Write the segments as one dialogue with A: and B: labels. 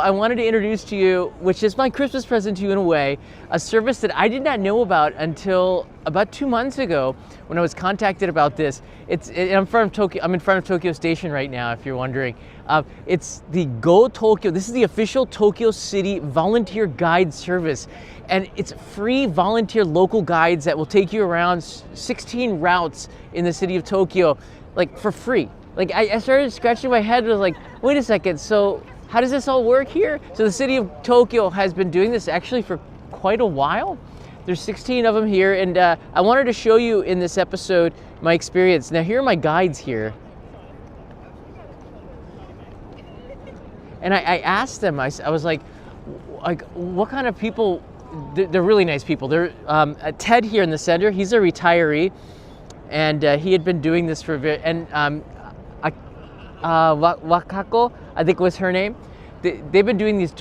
A: I wanted to introduce to you, which is my Christmas present to you in a way, a service that I did not know about until about 2 months ago when I was contacted about this. I'm in front of Tokyo Station right now, if you're wondering. It's the Go Tokyo. This is the official Tokyo City volunteer guide service. And it's free volunteer local guides that will take you around 16 routes in the city of Tokyo, like for free. Like I started scratching my head and was like, wait a second, so how does this all work here? So the city of Tokyo has been doing this actually for quite a while. There's 16 of them here, and I wanted to show you in this episode my experience. Now here are my guides here. And I asked them, I was like, what kind of people? They're really nice people. They're Ted here in the center, he's a retiree, and he had been doing this for Wakako, I think was her name. They've been doing these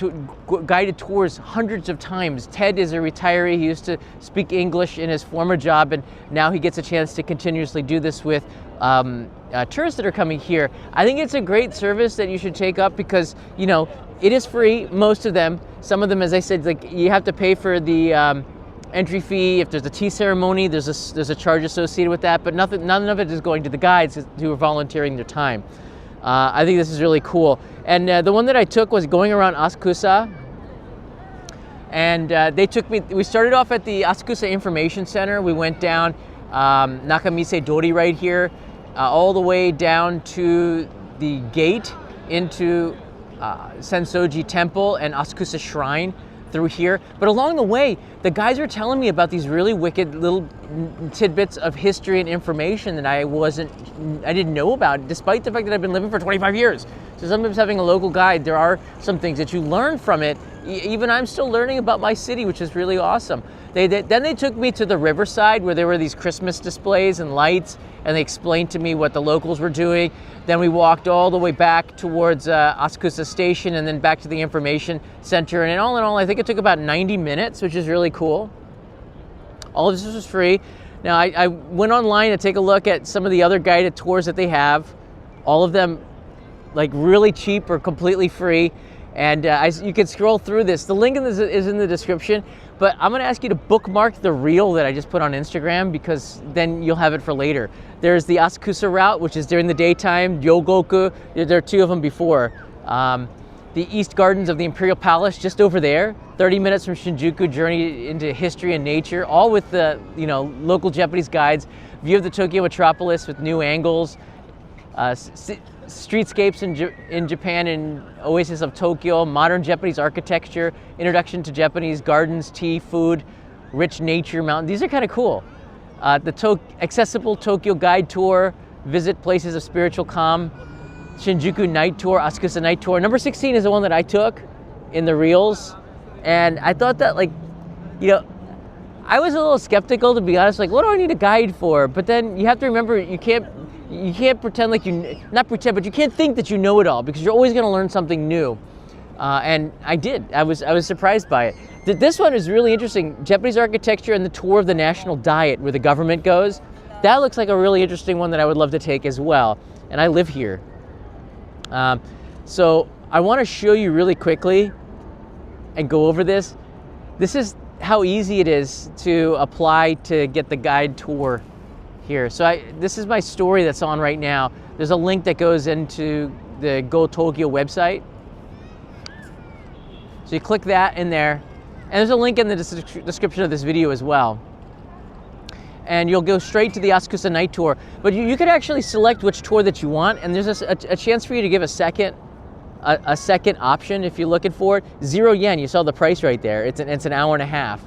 A: guided tours hundreds of times. Ted is a retiree. He used to speak English in his former job, and now he gets a chance to continuously do this with tourists that are coming here. I think it's a great service that you should take up because, you know, it is free, most of them. Some of them, as I said, like you have to pay for the entry fee. If there's a tea ceremony, there's a charge associated with that, but none of it is going to the guides who are volunteering their time. I think this is really cool. And the one that I took was going around Asakusa. And they took me, we started off at the Asakusa Information Center. We went down Nakamise Dori right here, all the way down to the gate into Sensoji Temple and Asakusa Shrine through here. But along the way, the guys were telling me about these really wicked little tidbits of history and information that I didn't know about, despite the fact that I've been living for 25 years. So sometimes having a local guide, there are some things that you learn from it. Even I'm still learning about my city, which is really awesome. Then they took me to the riverside where there were these Christmas displays and lights, and they explained to me what the locals were doing. Then we walked all the way back towards Asakusa Station and then back to the information center. And all in all, I think it took about 90 minutes, which is really cool. All of this was free. Now, I went online to take a look at some of the other guided tours that they have. All of them like really cheap or completely free. And you can scroll through this. The link is in the description, but I'm gonna ask you to bookmark the reel that I just put on Instagram because then you'll have it for later. There's the Asakusa route, which is during the daytime, Ryogoku, there are two of them before. The East Gardens of the Imperial Palace, just over there, 30 minutes from Shinjuku, journey into history and nature, all with the local Japanese guides, view of the Tokyo metropolis with new angles, streetscapes in Japan and oasis of Tokyo, modern Japanese architecture, introduction to Japanese gardens, tea, food, rich nature, mountain. These are kind of cool. The accessible Tokyo guide tour, visit places of spiritual calm, Shinjuku night tour, Asakusa night tour. Number 16 is the one that I took in the reels. And I thought that, I was a little skeptical, to be honest, like, what do I need a guide for? But then you have to remember, you can't pretend like not pretend, but you can't think that you know it all because you're always gonna learn something new. And I did, I was surprised by it. This one is really interesting, Japanese architecture and the tour of the national diet where the government goes. That looks like a really interesting one that I would love to take as well. And I live here. So I wanna show you really quickly and go over this. This is how easy it is to apply to get the guide tour here. So this is my story that's on right now. There's a link that goes into the Go Tokyo website. So you click that in there, and there's a link in the description of this video as well. And you'll go straight to the Asakusa night tour. But you could actually select which tour that you want, and there's a chance for you to give a second option if you're looking for it. 0 yen, you saw the price right there. It's an hour and a half.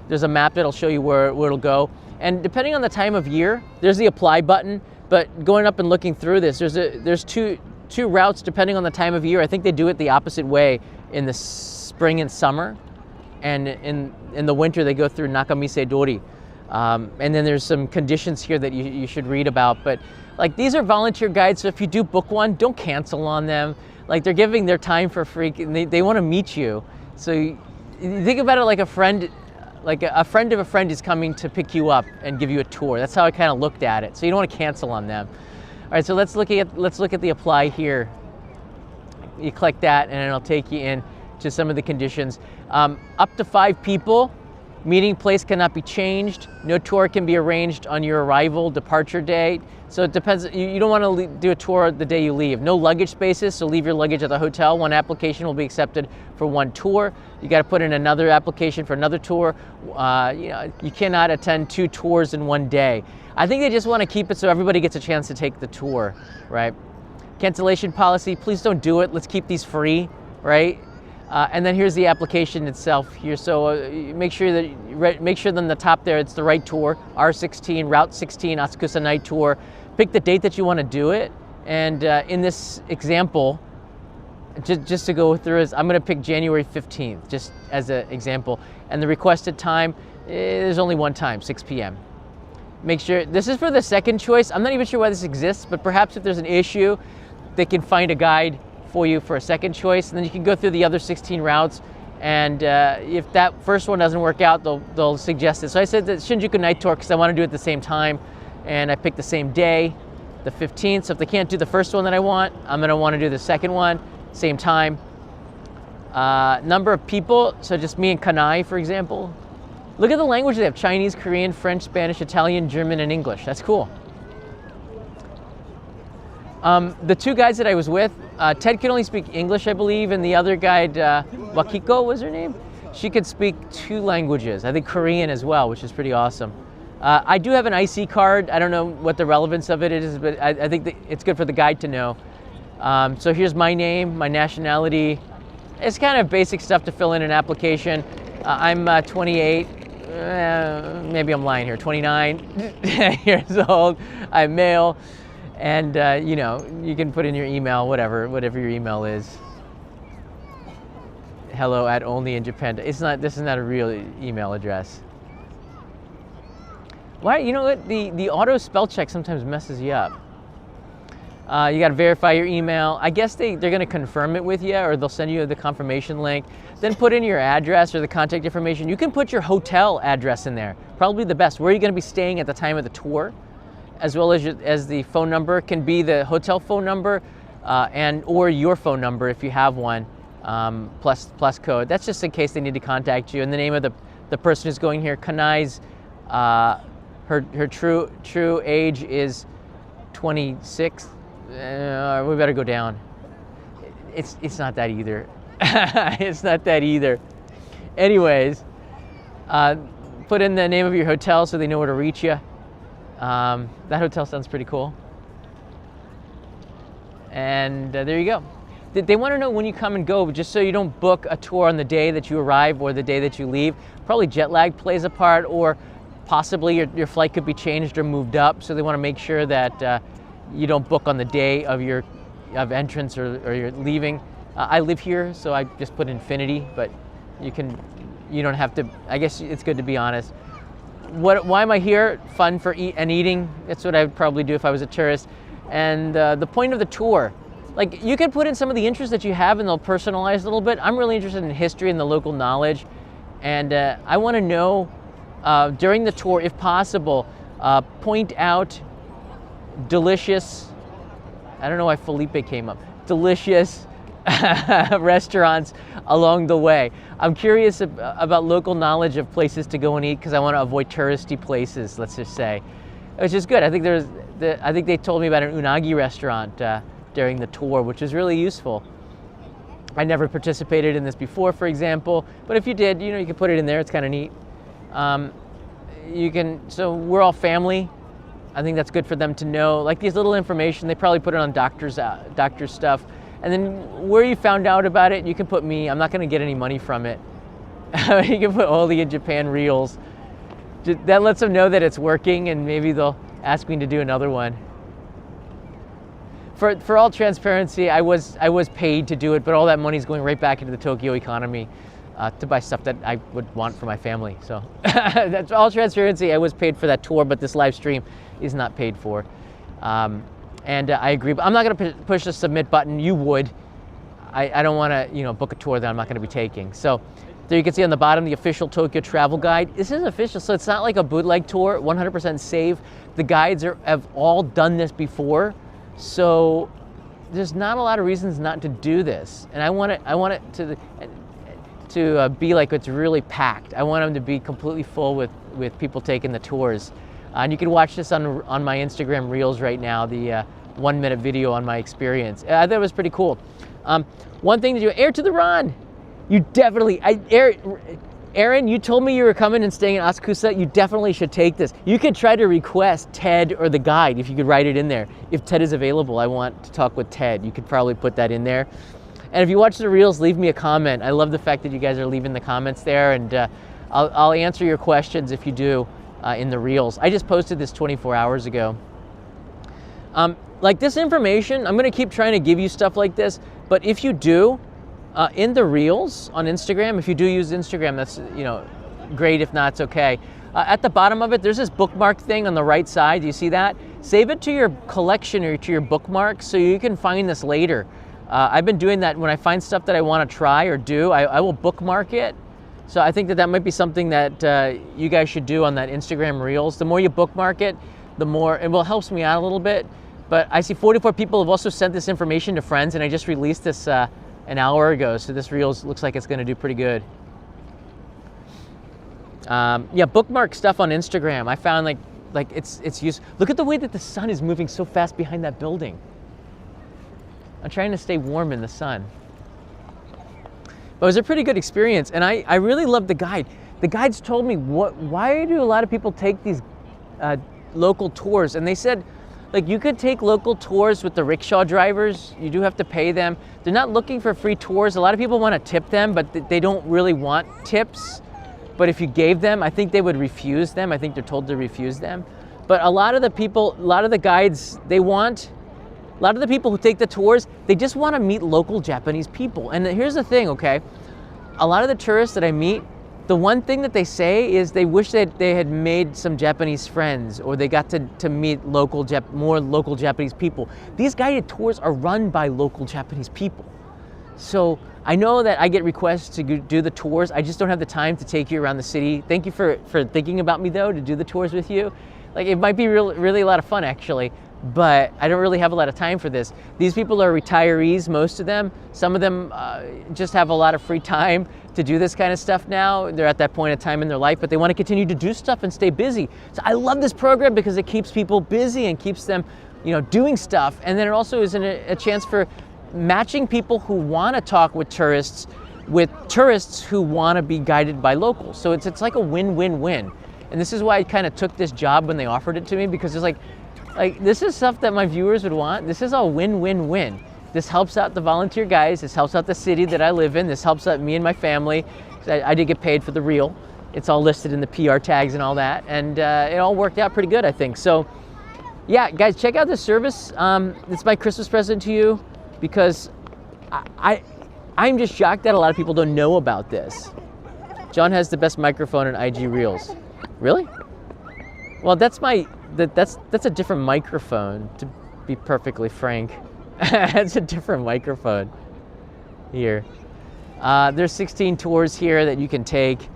A: There's a map that'll show you where it'll go. And depending on the time of year, there's the apply button, but going up and looking through this, there's two routes depending on the time of year. I think they do it the opposite way in the spring and summer, and in the winter they go through Nakamise Dori. And then there's some conditions here that you should read about, but like these are volunteer guides, so if you do book one, don't cancel on them. Like they're giving their time for free, and they want to meet you. So you think about it like a friend of a friend is coming to pick you up and give you a tour. That's how I kind of looked at it. So you don't want to cancel on them. All right, so let's look at the apply here. You click that and it'll take you in to some of the conditions. Up to 5 people. Meeting place cannot be changed. No tour can be arranged on your arrival, departure day. So it depends. You don't want to do a tour the day you leave. No luggage spaces, so leave your luggage at the hotel. One application will be accepted for one tour. You got to put in another application for another tour. You cannot attend 2 tours in one day. I think they just want to keep it so everybody gets a chance to take the tour, right? Cancellation policy, please don't do it. Let's keep these free, right? And then here's the application itself here. So make sure that on the top there it's the right tour, R16, Route 16, Asakusa Night Tour. Pick the date that you want to do it. And in this example, just to go through is I'm going to pick January 15th, just as an example. And the requested time, there's only one time, 6 p.m. Make sure, this is for the second choice. I'm not even sure why this exists, but perhaps if there's an issue, they can find a guide for you for a second choice, and then you can go through the other 16 routes, and if that first one doesn't work out, they'll suggest it. So I said the Shinjuku Night Tour because I want to do it at the same time, and I picked the same day, the 15th. So if they can't do the first one that I want, I'm going to want to do the second one, same time. Number of people, so just me and Kanai, for example. Look at the language they have: Chinese, Korean, French, Spanish, Italian, German, and English. That's cool. The 2 guides that I was with, Ted could only speak English, I believe, and the other guide, Wakiko was her name, she could speak 2 languages, I think Korean as well, which is pretty awesome. I do have an IC card. I don't know what the relevance of it is, but I think it's good for the guide to know. So here's my name, my nationality. It's kind of basic stuff to fill in an application. I'm 28, maybe I'm lying here, 29 years old, I'm male. And you can put in your email, whatever your email is. Hello at only in Japan. This is not a real email address. Why? You know what? The auto spell check sometimes messes you up. You got to verify your email. I guess they're going to confirm it with you, or they'll send you the confirmation link. Then put in your address or the contact information. You can put your hotel address in there. Probably the best. Where are you going to be staying at the time of the tour? As well as the phone number can be the hotel phone number or your phone number if you have one, plus code. That's just in case they need to contact you. And the name of the person who's going here, Kanai's, her true age is 26. We better go down. It's not that either. It's not that either. Anyways, put in the name of your hotel so they know where to reach you. That hotel sounds pretty cool. And there you go. They want to know when you come and go, just so you don't book a tour on the day that you arrive or the day that you leave. Probably jet lag plays a part, or possibly your flight could be changed or moved up. So they want to make sure that you don't book on the day of entrance or you're leaving. I live here, so I just put infinity, but you don't have to. I guess it's good to be honest. Why am I here? Fun for eating. That's what I would probably do if I was a tourist. And the point of the tour, like you can put in some of the interests that you have and they'll personalize a little bit. I'm really interested in history and the local knowledge. And I want to know during the tour, if possible, point out delicious, I don't know why Felipe came up, delicious restaurants along the way. I'm curious about local knowledge of places to go and eat because I want to avoid touristy places, let's just say, which is good. I think I think they told me about an unagi restaurant during the tour, which is really useful. I never participated in this before, for example, but if you did, you can put it in there. It's kind of neat. So we're all family. I think that's good for them to know. Like these little information, they probably put it on doctor's stuff. And then where you found out about it, you can put me. I'm not going to get any money from it. You can put only in Japan reels. That lets them know that it's working, and maybe they'll ask me to do another one. For all transparency, I was paid to do it, but all that money is going right back into the Tokyo economy to buy stuff that I would want for my family. So that's all transparency. I was paid for that tour, but this live stream is not paid for. And I agree, but I'm not going to push the submit button. You would. I don't want to, book a tour that I'm not going to be taking. So there you can see on the bottom the official Tokyo travel guide. This is official, so it's not like a bootleg tour. 100% safe. The guides have all done this before, so there's not a lot of reasons not to do this, and I want it to be like it's really packed. I want them to be completely full with people taking the tours. And you can watch this on my Instagram Reels right now, the 1-minute video on my experience. I thought it was pretty cool. One thing to do, Air to the Ron. You definitely, Aaron, you told me you were coming and staying in Asakusa. You definitely should take this. You could try to request Ted or the guide if you could write it in there. If Ted is available, I want to talk with Ted. You could probably put that in there. And if you watch the Reels, leave me a comment. I love the fact that you guys are leaving the comments there, and I'll answer your questions if you do in the Reels. I just posted this 24 hours ago. Like this information, I'm gonna keep trying to give you stuff like this, but if you do, in the Reels on Instagram, if you do use Instagram, that's, you know, great. If not, it's okay. At the bottom of it, there's this bookmark thing on the right side. Do you see that? Save it to your collection or to your bookmarks so you can find this later. I've been doing that when I find stuff that I want to try or do, I will bookmark it. So I think that might be something that you guys should do on that Instagram Reels. The more you bookmark it, the more, it will helps me out a little bit. But I see 44 people have also sent this information to friends, and I just released this an hour ago, so this Reels looks like it's gonna do pretty good. Yeah, bookmark stuff on Instagram. I found like it's used. Look at the way that the sun is moving so fast behind that building. I'm trying to stay warm in the sun. But it was a pretty good experience, and I really loved the guide. The guides told me, why do a lot of people take these local tours? And they said, like, you could take local tours with the rickshaw drivers. You do have to pay them. They're not looking for free tours. A lot of people want to tip them, but they don't really want tips. But if you gave them, I think they would refuse them. I think they're told to refuse them. But a lot of the people, a lot of the guides, a lot of the people who take the tours, they just want to meet local Japanese people. And here's the thing, okay? A lot of the tourists that I meet, the one thing that they say is they wish that they had made some Japanese friends, or they got to meet more local Japanese people. These guided tours are run by local Japanese people. So I know that I get requests to do the tours. I just don't have the time to take you around the city. Thank you for thinking about me though, to do the tours with you. Like, it might be really a lot of fun actually, but I don't really have a lot of time for this. These people are retirees, most of them. Some of them just have a lot of free time to do this kind of stuff now. They're at that point of time in their life, but they want to continue to do stuff and stay busy. So I love this program because it keeps people busy and keeps them, you know, doing stuff. And then it also is a chance for matching people who want to talk with tourists who want to be guided by locals. So it's like a win-win-win. And this is why I kind of took this job when they offered it to me, because it's like this is stuff that my viewers would want. This is all win-win-win. This helps out the volunteer guys. This helps out the city that I live in. This helps out me and my family. I did get paid for the reel. It's all listed in the PR tags and all that. And it all worked out pretty good, I think. So yeah, guys, check out this service. It's my Christmas present to you, because I'm just shocked that a lot of people don't know about this. John has the best microphone in IG Reels. Really? Well, that's a different microphone, to be perfectly frank. It's a different microphone here. There's 16 tours here that you can take.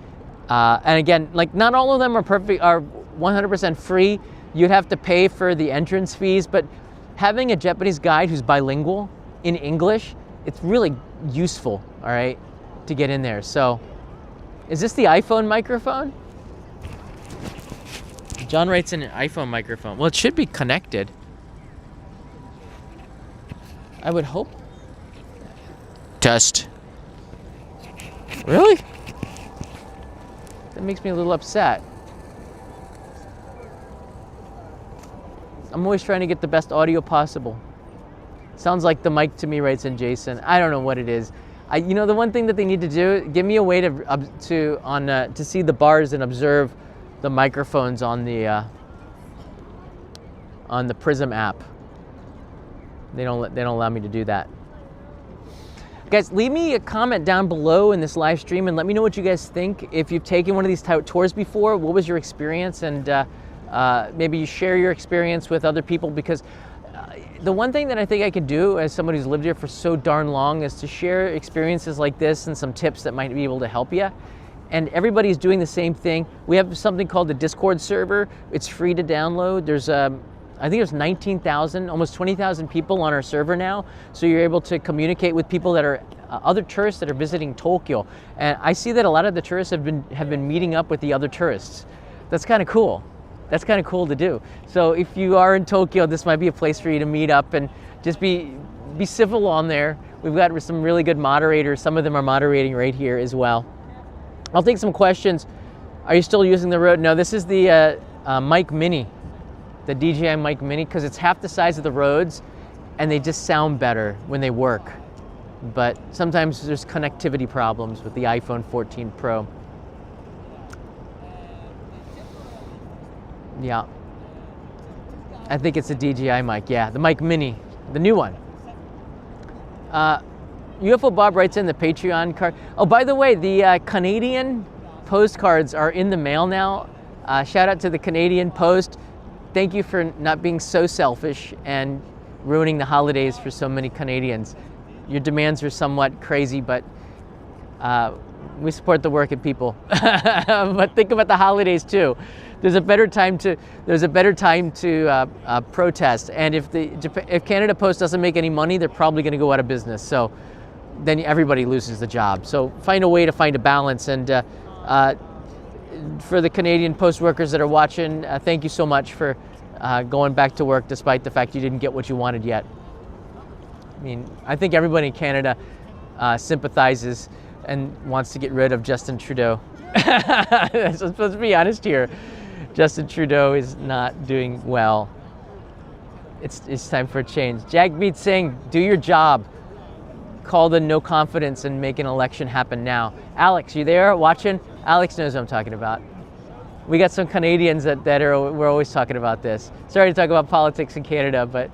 A: And again, like, not all of them are 100% free. You'd have to pay for the entrance fees, but having a Japanese guide who's bilingual in English, it's really useful, all right, to get in there. So, is this the iPhone microphone? John writes in an iPhone microphone. Well, it should be connected. I would hope. Test. Really? That makes me a little upset. I'm always trying to get the best audio possible. Sounds like the mic to me, writes in Jason. I don't know what it is. You know, the one thing that they need to do, give me a way to see the bars and observe the microphones on the Prism app. They don't allow me to do that. Guys, leave me a comment down below in this live stream and let me know what you guys think. If you've taken one of these tours before, what was your experience? And maybe you share your experience with other people, because the one thing that I think I could do as somebody who's lived here for so darn long is to share experiences like this and some tips that might be able to help you. And everybody's doing the same thing. We have something called the Discord server. It's free to download. There's I I think there's 19,000, almost 20,000 people on our server now. So you're able to communicate with people that are other tourists that are visiting Tokyo. And I see that a lot of the tourists have been meeting up with the other tourists. That's kind of cool. That's kind of cool to do. So if you are in Tokyo, this might be a place for you to meet up and just be civil on there. We've got some really good moderators. Some of them are moderating right here as well. I'll take some questions. Are you still using the Rode? No, this is the Mic Mini, the DJI Mic Mini, because it's half the size of the Rodes and they just sound better when they work. But sometimes there's connectivity problems with the iPhone 14 Pro. Yeah. I think it's a DJI mic. Yeah, the Mic Mini, the new one. UFO Bob writes in the Patreon card. Oh, by the way, the Canadian postcards are in the mail now. Shout out to the Canadian Post. Thank you for not being so selfish and ruining the holidays for so many Canadians. Your demands are somewhat crazy, but we support the working people. But think about the holidays too. There's a better time to protest, and if Canada Post doesn't make any money, they're probably going to go out of business. So then everybody loses the job. So find a way to find a balance. And for the Canadian Post workers that are watching, thank you so much for going back to work despite the fact you didn't get what you wanted yet. I mean, I think everybody in Canada sympathizes and wants to get rid of Justin Trudeau. Let's be honest here. Justin Trudeau is not doing well. It's time for a change. Jagmeet Singh, do your job. Call the no confidence and make an election happen now. Alex, you there watching? Alex knows what I'm talking about. We got some Canadians we're always talking about this. Sorry to talk about politics in Canada, but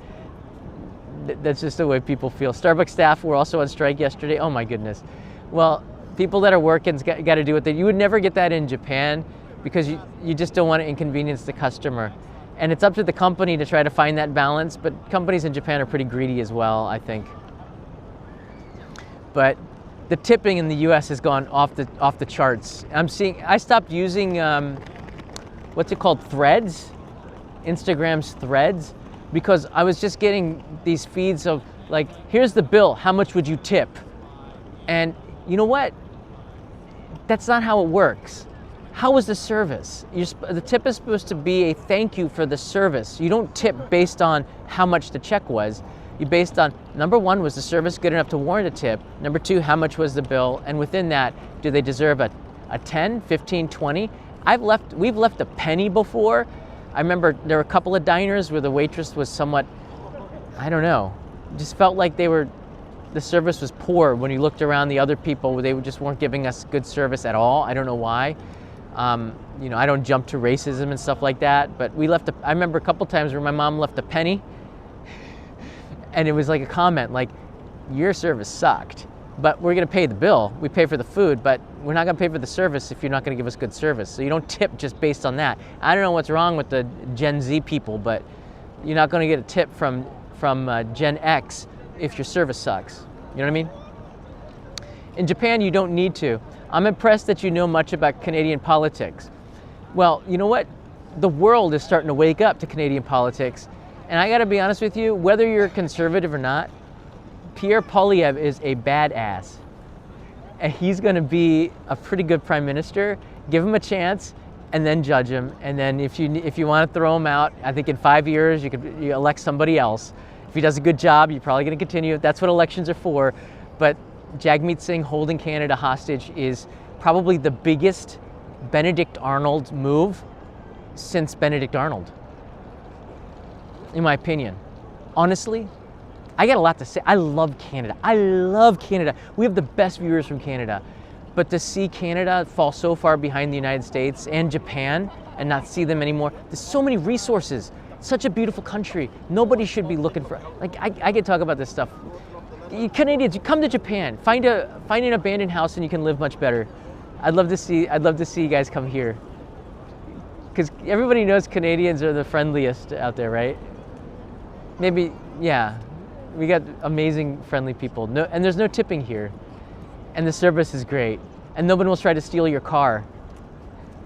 A: that's just the way people feel. Starbucks staff were also on strike yesterday. Oh my goodness. Well, people that are working got to do what you would never get that in Japan because you just don't want to inconvenience the customer. And it's up to the company to try to find that balance, but companies in Japan are pretty greedy as well, I think. But the tipping in the US has gone off the charts. I stopped using what's it called, Threads, Instagram's Threads, because I was just getting these feeds of like, here's the bill, how much would you tip? And you know what? That's not how it works. How was the service? The tip is supposed to be a thank you for the service. You don't tip based on how much the check was. You based on, number one, was the service good enough to warrant a tip? Number two, how much was the bill? And within that, do they deserve a 10, 15, 20? We've left a penny before. I remember there were a couple of diners where the waitress was somewhat, I don't know, just felt like the service was poor when you looked around the other people, they just weren't giving us good service at all. I don't know why. I don't jump to racism and stuff like that, but I remember a couple times where my mom left a penny and it was like a comment like, your service sucked, but we're gonna pay the bill. We pay for the food, but we're not gonna pay for the service if you're not gonna give us good service. So you don't tip just based on that. I don't know what's wrong with the Gen Z people, but you're not gonna get a tip from Gen X if your service sucks. You know what I mean? In Japan, you don't need to. I'm impressed that you know much about Canadian politics. Well, you know what? The world is starting to wake up to Canadian politics. And I gotta be honest with you, whether you're conservative or not, Pierre Poilievre is a badass. And he's gonna be a pretty good prime minister. Give him a chance and then judge him. And then if you wanna throw him out, I think in 5 years you elect somebody else. If he does a good job, you're probably gonna continue. That's what elections are for. But Jagmeet Singh holding Canada hostage is probably the biggest Benedict Arnold move since Benedict Arnold, in my opinion. Honestly, I got a lot to say. I love Canada. I love Canada. We have the best viewers from Canada. But to see Canada fall so far behind the United States and Japan and not see them anymore, there's so many resources. Such a beautiful country. Nobody should be looking for, like, I could talk about this stuff. You Canadians, you come to Japan, find an abandoned house and you can live much better. I'd love to see you guys come here. Because everybody knows Canadians are the friendliest out there, right? Maybe, yeah. We got amazing, friendly people. No, and there's no tipping here. And the service is great. And no one will try to steal your car.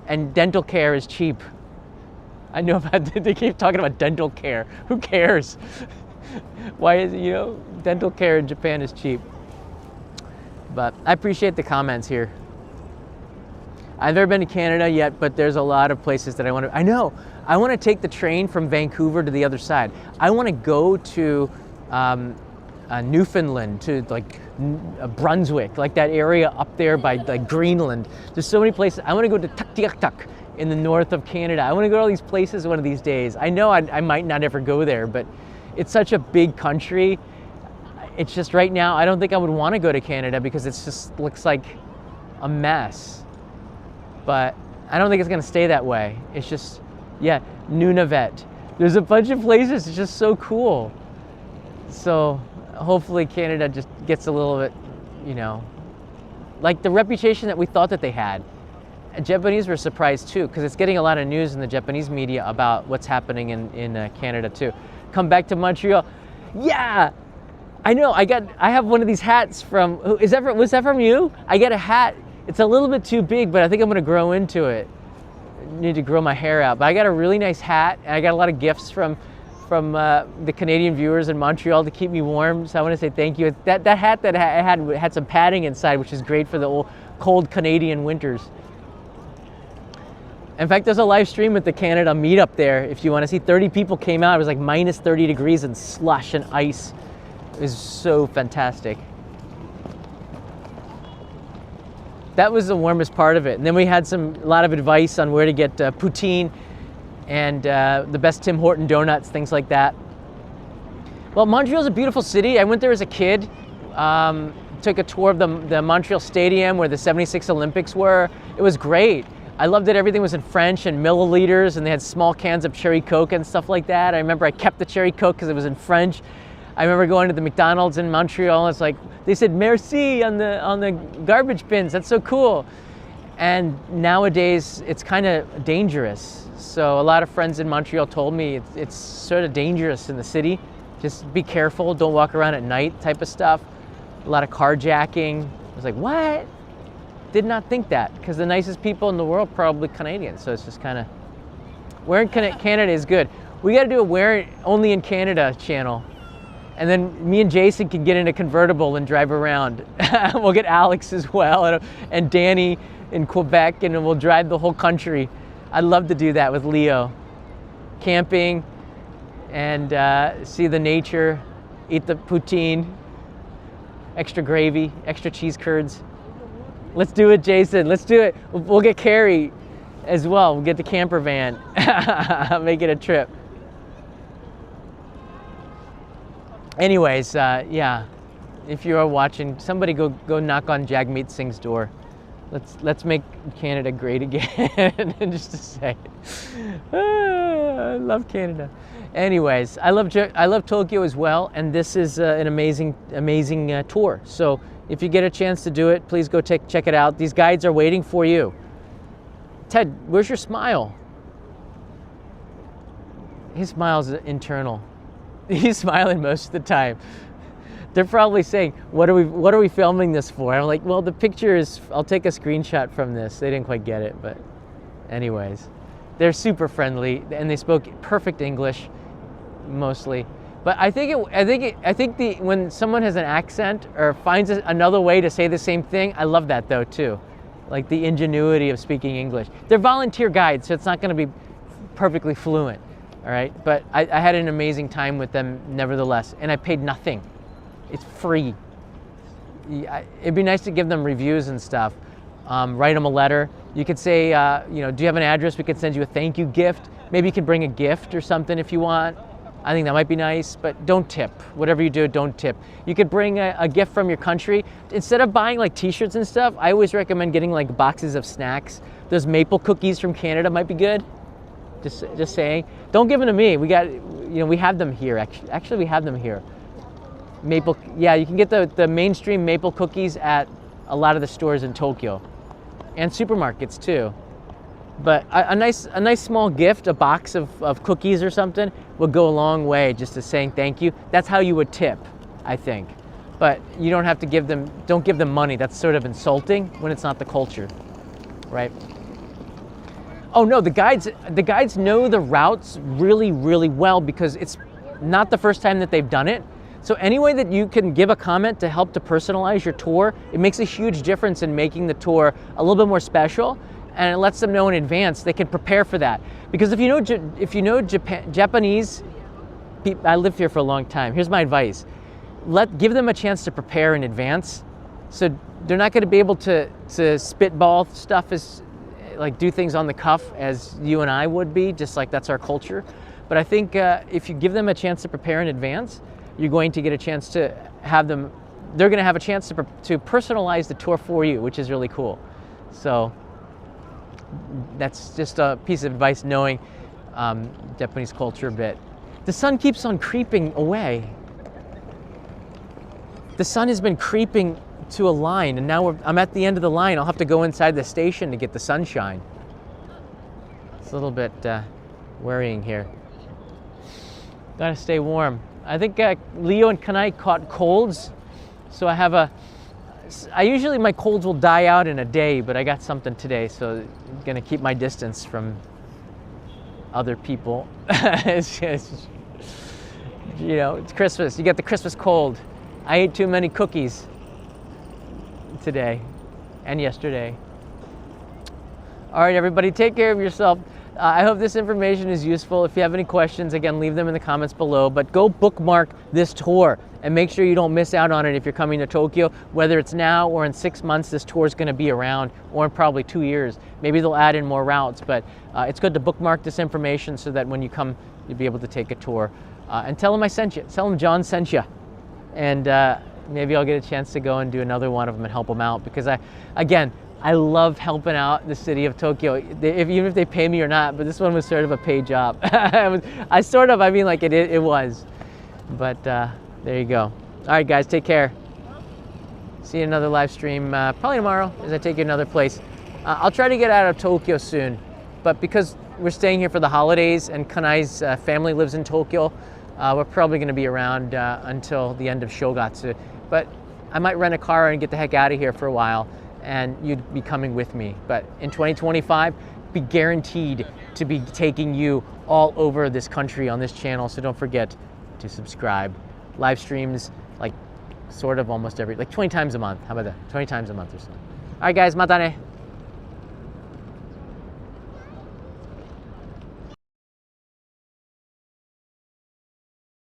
A: And dental care is cheap. I know about, they keep talking about dental care. Who cares? Why is, dental care in Japan is cheap. But I appreciate the comments here. I've never been to Canada yet, but there's a lot of places that I want to, I want to take the train from Vancouver to the other side. I want to go to Newfoundland, to like Brunswick, like that area up there by like Greenland. There's so many places. I want to go to Tuktoyaktuk in the north of Canada. I want to go to all these places one of these days. I know I might not ever go there, but it's such a big country. It's just right now, I don't think I would want to go to Canada because it just looks like a mess. But I don't think it's going to stay that way. It's just, yeah, Nunavut. There's a bunch of places. It's just so cool. So hopefully Canada just gets a little bit, like the reputation that we thought that they had. Japanese were surprised too, because it's getting a lot of news in the Japanese media about what's happening in Canada too. Come back to Montreal. Yeah, I know. I have one of these hats from. Was that from you? I got a hat. It's a little bit too big, but I think I'm gonna grow into it. I need to grow my hair out. But I got a really nice hat, and I got a lot of gifts from the Canadian viewers in Montreal to keep me warm. So I want to say thank you. That hat that I had some padding inside, which is great for the old cold Canadian winters. In fact, there's a live stream at the Canada meetup there. If you want to see, 30 people came out. It was like minus 30 degrees and slush and ice. It was so fantastic. That was the warmest part of it. And then we had a lot of advice on where to get poutine and the best Tim Horton donuts, things like that. Well, Montreal's a beautiful city. I went there as a kid. Took a tour of the Montreal Stadium where the '76 Olympics were. It was great. I loved that everything was in French and milliliters, and they had small cans of cherry Coke and stuff like that. I remember I kept the cherry Coke because it was in French. I remember going to the McDonald's in Montreal, and it's like, they said merci on the garbage bins. That's so cool. And nowadays, it's kind of dangerous. So a lot of friends in Montreal told me it's sort of dangerous in the city. Just be careful, don't walk around at night type of stuff. A lot of carjacking. I was like, what? Did not think that, because the nicest people in the world probably Canadians. So it's just kind of, where in Canada is good. We got to do a where only in Canada channel. And then me and Jason can get in a convertible and drive around. We'll get Alex as well, and Danny in Quebec, and we'll drive the whole country. I'd love to do that with Leo. Camping and see the nature, eat the poutine, extra gravy, extra cheese curds. Let's do it, Jason. Let's do it. We'll get Carrie as well. We'll get the camper van. Make it a trip. Anyways, yeah. If you are watching, somebody go knock on Jagmeet Singh's door. Let's make Canada great again. Just to say, I love Canada. Anyways, I love Tokyo as well, and this is an amazing tour. So if you get a chance to do it, please go check it out. These guides are waiting for you. Ted, where's your smile? His smile's internal. He's smiling most of the time. They're probably saying, what are we filming this for? I'm like, well, the picture is, I'll take a screenshot from this. They didn't quite get it, but anyways. They're super friendly, and they spoke perfect English, mostly. But I think when someone has an accent or finds another way to say the same thing, I love that though too. Like the ingenuity of speaking English. They're volunteer guides, so it's not going to be perfectly fluent, all right? But I had an amazing time with them nevertheless, and I paid nothing. It's free. It'd be nice to give them reviews and stuff. Write them a letter. You could say, do you have an address? We could send you a thank you gift. Maybe you could bring a gift or something if you want. I think that might be nice, but don't tip. Whatever you do, don't tip. You could bring a gift from your country. Instead of buying like t-shirts and stuff, I always recommend getting like boxes of snacks. Those maple cookies from Canada might be good. Just saying. Don't give them to me. We have them here. Actually, we have them here. Maple, yeah, you can get the mainstream maple cookies at a lot of the stores in Tokyo, and supermarkets too. But a nice small gift, a box of cookies or something, will go a long way just to saying thank you. That's how you would tip, I think. But you don't have to don't give them money. That's sort of insulting when it's not the culture, right? Oh no, the guides know the routes really, really well because it's not the first time that they've done it. So any way that you can give a comment to help to personalize your tour, it makes a huge difference in making the tour a little bit more special, and it lets them know in advance. They can prepare for that. Because if you know Japanese, I lived here for a long time. Here's my advice: give them a chance to prepare in advance, so they're not going to be able to spitball stuff as like do things on the cuff as you and I would be, just like that's our culture. But I think if you give them a chance to prepare in advance, you're going to get a chance to have them, they're going to have a chance to personalize the tour for you, which is really cool. So that's just a piece of advice, knowing Japanese culture a bit. The sun keeps on creeping away. The sun has been creeping to a line, and now I'm at the end of the line. I'll have to go inside the station to get the sunshine. It's a little bit worrying here. Gotta stay warm. I think Leo and Kanai caught colds, so I usually my colds will die out in a day, but I got something today, so I'm gonna keep my distance from other people. It's Christmas. You get the Christmas cold. I ate too many cookies today and yesterday. All right, everybody, take care of yourself. I hope this information is useful. If you have any questions, again, leave them in the comments below, but go bookmark this tour and make sure you don't miss out on it if you're coming to Tokyo. Whether it's now or in 6 months, this tour is going to be around, or in probably 2 years. Maybe they'll add in more routes, but it's good to bookmark this information so that when you come, you'll be able to take a tour. And tell them I sent you. Tell them John sent you. And maybe I'll get a chance to go and do another one of them and help them out, because I love helping out the city of Tokyo, even if they pay me or not, but this one was sort of a paid job. It was. But there you go. All right, guys, take care. See you in another live stream, probably tomorrow, as I take you to another place. I'll try to get out of Tokyo soon, but because we're staying here for the holidays and Kanai's family lives in Tokyo, we're probably going to be around until the end of Shogatsu. But I might rent a car and get the heck out of here for a while, and you'd be coming with me. But in 2025, be guaranteed to be taking you all over this country on this channel, so don't forget to subscribe. Live streams, like sort of almost like 20 times a month. How about that? 20 times a month or so. All right, guys, mata ne.